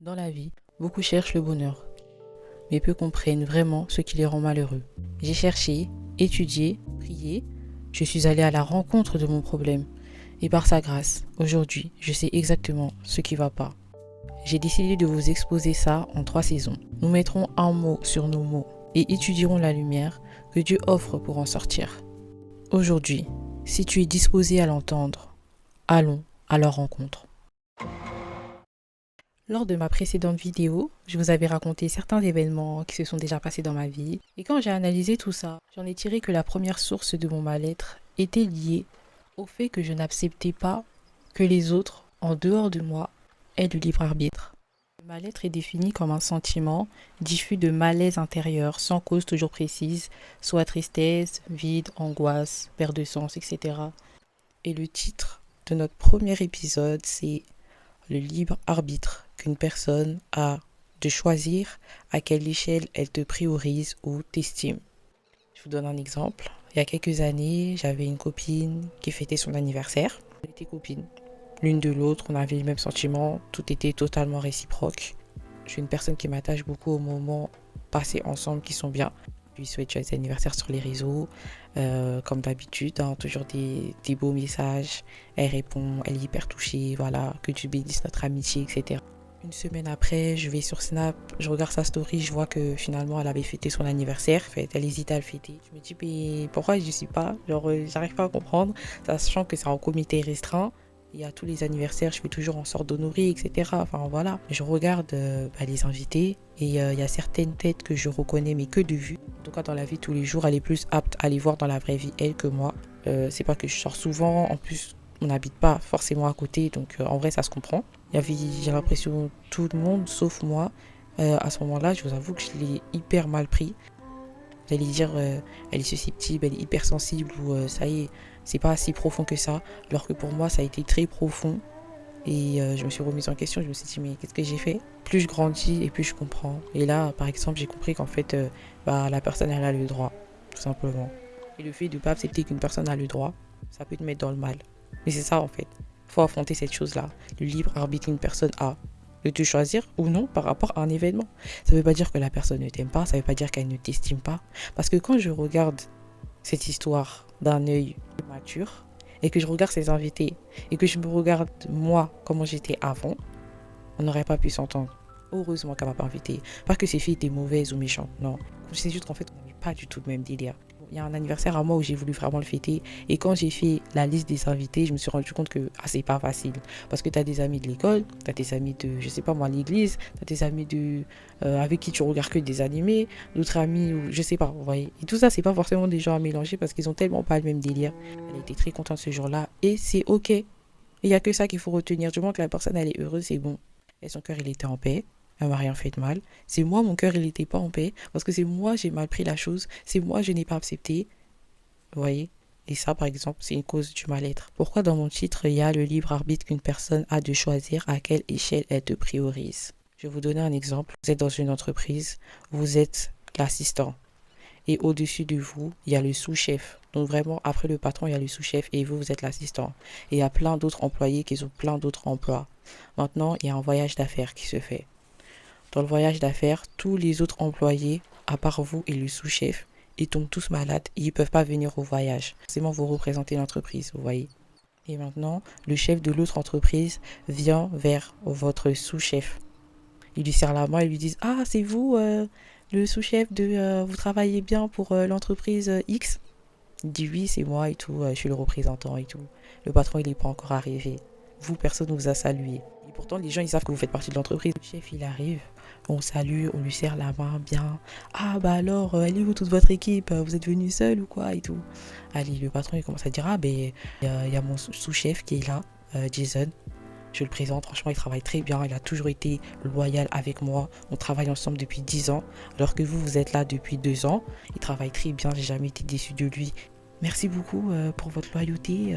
Dans la vie, beaucoup cherchent le bonheur, mais peu comprennent vraiment ce qui les rend malheureux. J'ai cherché, étudié, prié, je suis allé à la rencontre de mon problème. Et par sa grâce, aujourd'hui, je sais exactement ce qui va pas. J'ai décidé de vous exposer ça en 3 saisons. Nous mettrons un mot sur nos mots et étudierons la lumière que Dieu offre pour en sortir. Aujourd'hui, si tu es disposé à l'entendre, allons à leur rencontre. Lors de ma précédente vidéo, je vous avais raconté certains événements qui se sont déjà passés dans ma vie. Et quand j'ai analysé tout ça, j'en ai tiré que la première source de mon mal-être était liée au fait que je n'acceptais pas que les autres, en dehors de moi, aient du libre arbitre. Le mal-être est défini comme un sentiment diffus de malaise intérieur, sans cause toujours précise, soit tristesse, vide, angoisse, perte de sens, etc. Et le titre de notre premier épisode, c'est le libre arbitre qu'une personne a de choisir à quelle échelle elle te priorise ou t'estime. Je vous donne un exemple. Il y a quelques années, j'avais une copine qui fêtait son anniversaire. On était copines. L'une de l'autre, on avait les mêmes sentiments, tout était totalement réciproque. Je suis une personne qui m'attache beaucoup aux moments passés ensemble qui sont bien. Je lui souhaite joyeux anniversaire sur les réseaux, comme d'habitude, hein, toujours des beaux messages. Elle répond, elle est hyper touchée, voilà, que Dieu bénisse notre amitié, etc. Une semaine après, je vais sur Snap, je regarde sa story, je vois que finalement elle avait fêté son anniversaire, elle hésitait à le fêter. Je me dis, mais pourquoi je ne suis pas, genre, j'arrive pas à comprendre, sachant que c'est en comité restreint. Et à tous les anniversaires, je fais toujours en sorte d'honorer, etc. Enfin voilà. Je regarde les invités et il y a certaines têtes que je reconnais, mais que de vue. En tout cas, dans la vie de tous les jours, elle est plus apte à les voir dans la vraie vie, elle, que moi. C'est pas que je sors souvent. En plus, on n'habite pas forcément à côté, donc en vrai, ça se comprend. Il y avait, j'ai l'impression, tout le monde, sauf moi. À ce moment-là, je vous avoue que je l'ai hyper mal pris. Vous allez dire, elle est susceptible, elle est hypersensible, ou ça y est, c'est pas si profond que ça. Alors que pour moi, ça a été très profond. Et je me suis remise en question, je me suis dit, mais qu'est-ce que j'ai fait? Plus je grandis et plus je comprends. Et là, par exemple, j'ai compris qu'en fait, la personne, elle a le droit, tout simplement. Et le fait de ne pas accepter qu'une personne a le droit, ça peut te mettre dans le mal. Mais c'est ça, en fait. Il faut affronter cette chose-là. Le libre arbitre qu'une personne a de te choisir ou non par rapport à un événement. Ça ne veut pas dire que la personne ne t'aime pas, ça ne veut pas dire qu'elle ne t'estime pas. Parce que quand je regarde cette histoire d'un œil mature et que je regarde ses invités et que je me regarde moi comment j'étais avant, on n'aurait pas pu s'entendre. Heureusement qu'elle m'a pas invitée. Pas que ces filles étaient mauvaises ou méchantes, non. C'est juste qu'en fait, on n'est pas du tout le même délire. Il y a un anniversaire à moi où j'ai voulu vraiment le fêter. Et quand j'ai fait la liste des invités, je me suis rendu compte que c'est pas facile. Parce que tu as des amis de l'école, tu as des amis de, je sais pas moi, l'église, tu as des amis avec qui tu regardes que des animés, d'autres amis, ou je sais pas, vous voyez. Et tout ça, c'est pas forcément des gens à mélanger parce qu'ils ont tellement pas le même délire. Elle a été très contente ce jour-là et c'est ok. Il n'y a que ça qu'il faut retenir. Du moment que la personne elle est heureuse, c'est bon. Et son cœur il était en paix. Elle m'a rien fait de mal. C'est moi, mon cœur, il n'était pas en paix. Parce que c'est moi, j'ai mal pris la chose. C'est moi, je n'ai pas accepté. Vous voyez? Et ça, par exemple, c'est une cause du mal-être. Pourquoi dans mon titre, il y a le libre arbitre qu'une personne a de choisir à quelle échelle elle te priorise? Je vais vous donner un exemple. Vous êtes dans une entreprise, vous êtes l'assistant. Et au-dessus de vous, il y a le sous-chef. Donc vraiment, après le patron, il y a le sous-chef et vous, vous êtes l'assistant. Et il y a plein d'autres employés qui ont plein d'autres emplois. Maintenant, il y a un voyage d'affaires qui se fait. Dans le voyage d'affaires, tous les autres employés, à part vous et le sous-chef, ils tombent tous malades et ils ne peuvent pas venir au voyage. Forcément, vous représentez l'entreprise, vous voyez. Et maintenant, le chef de l'autre entreprise vient vers votre sous-chef. Il lui serre la main et lui dit: Ah, c'est vous, le sous-chef de... vous travaillez bien pour l'entreprise X? Il dit: Oui, c'est moi et tout, je suis le représentant et tout. Le patron, il n'est pas encore arrivé. Vous, personne ne vous a salué. Et pourtant, les gens, ils savent que vous faites partie de l'entreprise. Le chef, il arrive, on salue, on lui serre la main bien. Ah, bah alors, elle est où toute votre équipe? Vous êtes venu seul ou quoi et tout? Allez, le patron, il commence à dire: Ah, ben, il y a mon sous-chef qui est là, Jason. Je le présente, franchement, il travaille très bien. Il a toujours été loyal avec moi. On travaille ensemble depuis 10 ans, alors que vous, vous êtes là depuis 2 ans. Il travaille très bien, j'ai jamais été déçu de lui. Merci beaucoup pour votre loyauté.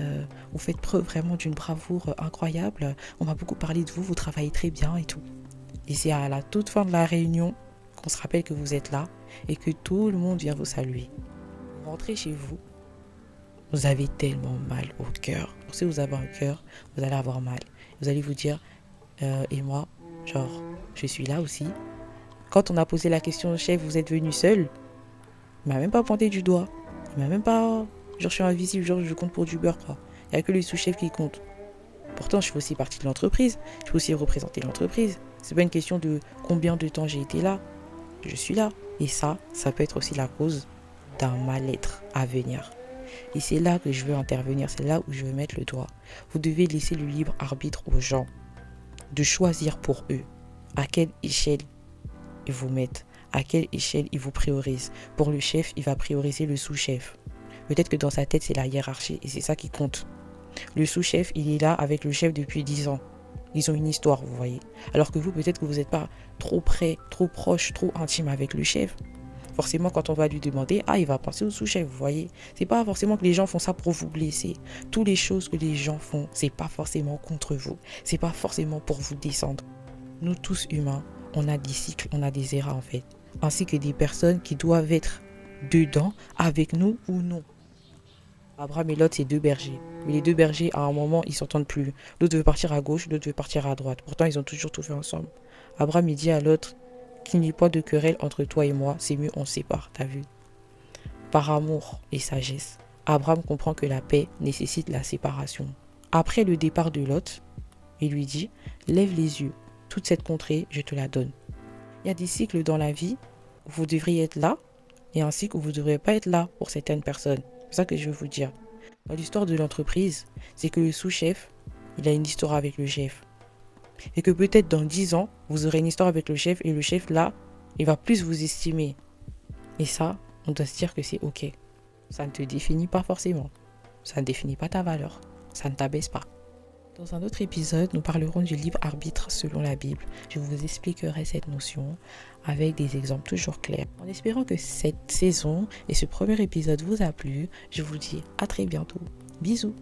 Vous faites preuve vraiment d'une bravoure incroyable. On m'a beaucoup parlé de vous, vous travaillez très bien et tout. Et c'est à la toute fin de la réunion qu'on se rappelle que vous êtes là et que tout le monde vient vous saluer. Vous rentrez chez vous, vous avez tellement mal au cœur. Si vous avez un cœur, vous allez avoir mal. Vous allez vous dire, et moi, genre, je suis là aussi. Quand on a posé la question, chef, vous êtes venu seul? Il m'a même pas pointé du doigt. Il m'a même pas... Genre, je suis invisible, genre, je compte pour du beurre, quoi. Il n'y a que le sous-chef qui compte. Pourtant, je fais aussi partie de l'entreprise. Je peux aussi représenter l'entreprise. C'est pas une question de combien de temps j'ai été là. Je suis là. Et ça peut être aussi la cause d'un mal-être à venir. Et c'est là que je veux intervenir. C'est là où je veux mettre le doigt. Vous devez laisser le libre arbitre aux gens de choisir pour eux à quelle échelle ils vous mettent, à quelle échelle ils vous priorisent. Pour le chef, il va prioriser le sous-chef. Peut-être que dans sa tête, c'est la hiérarchie et c'est ça qui compte. Le sous-chef, il est là avec le chef depuis 10 ans. Ils ont une histoire, vous voyez. Alors que vous, peut-être que vous n'êtes pas trop près, trop proche, trop intime avec le chef. Forcément, quand on va lui demander, il va penser au sous-chef, vous voyez. C'est pas forcément que les gens font ça pour vous blesser. Toutes les choses que les gens font, c'est pas forcément contre vous. C'est pas forcément pour vous descendre. Nous tous humains, on a des cycles, on a des eras en fait. Ainsi que des personnes qui doivent être dedans avec nous ou non. Abraham et Lot, c'est 2 bergers. Mais les 2 bergers, à un moment, ils s'entendent plus. L'autre veut partir à gauche, l'autre veut partir à droite. Pourtant, ils ont toujours tout fait ensemble. Abraham, il dit à l'autre, qu'il n'y ait pas de querelle entre toi et moi, c'est mieux, on se sépare, t'as vu? Par amour et sagesse, Abraham comprend que la paix nécessite la séparation. Après le départ de Lot, il lui dit, lève les yeux, toute cette contrée, je te la donne. Il y a des cycles dans la vie où vous devriez être là, et un cycle où vous ne devriez pas être là pour certaines personnes. C'est ça que je veux vous dire. Dans l'histoire de l'entreprise, c'est que le sous-chef, il a une histoire avec le chef. Et que peut-être dans 10 ans, vous aurez une histoire avec le chef et le chef, là, il va plus vous estimer. Et ça, on doit se dire que c'est ok. Ça ne te définit pas forcément. Ça ne définit pas ta valeur. Ça ne t'abaisse pas. Dans un autre épisode, nous parlerons du libre arbitre selon la Bible. Je vous expliquerai cette notion avec des exemples toujours clairs. En espérant que cette saison et ce premier épisode vous a plu, je vous dis à très bientôt. Bisous.